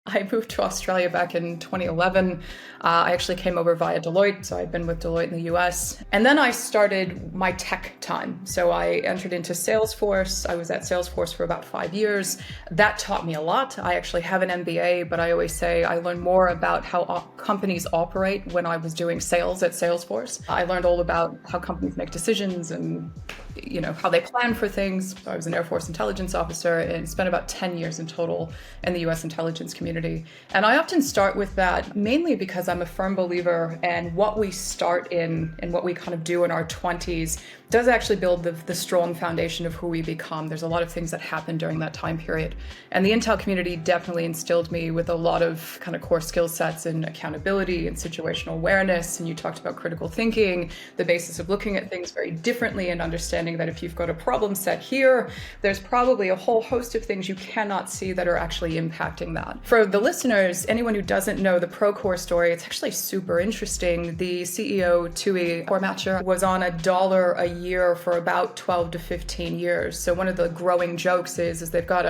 I moved to Australia back in 2011. I actually came over via Deloitte, so I'd been with Deloitte in the US. And then I started my tech time. So I entered into Salesforce. I was at Salesforce for about 5 years. That taught me a lot. I actually have an MBA, but I always say I learned more about how companies operate when I was doing sales at Salesforce. I learned all about how companies make decisions and how they plan for things. I was an Air Force intelligence officer and spent about 10 years in total in the US intelligence community. And I often start with that mainly because I'm a firm believer in what we start in and what we kind of do in our 20s does actually build the strong foundation of who we become. There's a lot of things that happen during that time period. And the Intel community definitely instilled me with a lot of kind of core skill sets in accountability and situational awareness. And you talked about critical thinking, the basis of looking at things very differently and understanding that if you've got a problem set here, there's probably a whole host of things you cannot see that are actually impacting that. For the listeners, anyone who doesn't know the Procore story, it's actually super interesting. The CEO, Tui Hormatcher, was on $1 a year for about 12 to 15 years. So one of the growing jokes is they've got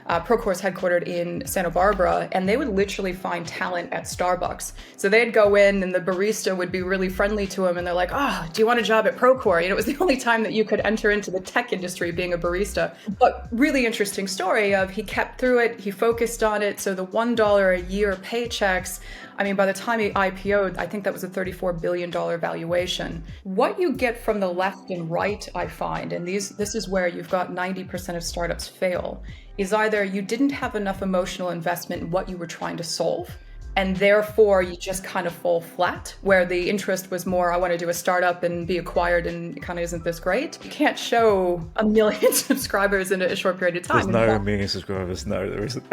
Procore's headquartered in Santa Barbara, and they would literally find talent at Starbucks. So they'd go in and the barista would be really friendly to him and they're like, oh, do you want a job at Procore? It was the only time that you could enter into the tech industry being a barista. But really interesting story of he kept through it, he focused on it. So the $1 a year paychecks, by the time he IPO'd, I think that was a $34 billion valuation. What you get from the left and right, I find, and this is where you've got 90% of startups fail, is either you didn't have enough emotional investment in what you were trying to solve, and therefore you just kind of fall flat, where the interest was more, I want to do a startup and be acquired and kind of isn't this great. You can't show 1 million subscribers in a short period of time. There's no million subscribers, no, there isn't.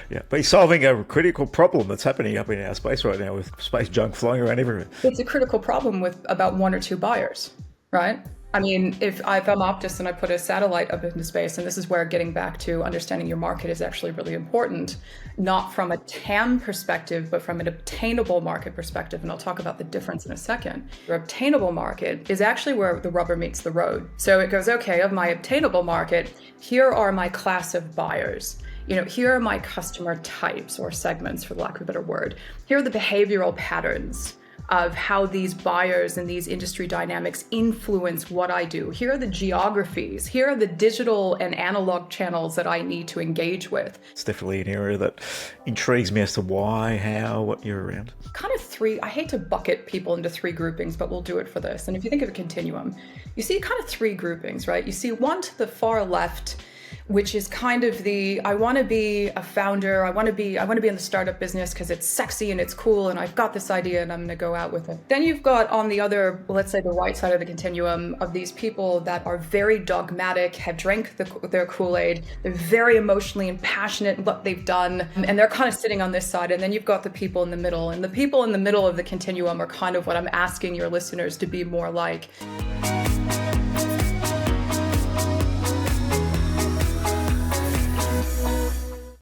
Yeah, but he's solving a critical problem that's happening up in our space right now with space junk flying around everywhere. It's a critical problem with about 1 or 2 buyers, right? If I'm Optus and I put a satellite up into space, and this is where getting back to understanding your market is actually really important, not from a TAM perspective, but from an obtainable market perspective. And I'll talk about the difference in a second. Your obtainable market is actually where the rubber meets the road. So it goes, okay, of my obtainable market, here are my class of buyers. Here are my customer types or segments, for lack of a better word. Here are the behavioral patterns of how these buyers and these industry dynamics influence what I do. Here are the geographies. Here are the digital and analog channels that I need to engage with. It's definitely an area that intrigues me as to why, how, what you're around. Kind of 3, I hate to bucket people into 3 groupings, but we'll do it for this. And if you think of a continuum, you see kind of 3 groupings, right? You see one to the far left, which is kind of I want to be a founder. I want to be in the startup business because it's sexy and it's cool and I've got this idea and I'm going to go out with it. Then you've got on the other, let's say the right side of the continuum, of these people that are very dogmatic, have drank their Kool-Aid. They're very emotionally and passionate in what they've done, and they're kind of sitting on this side. And then you've got the people in the middle, and the people in the middle of the continuum are kind of what I'm asking your listeners to be more like.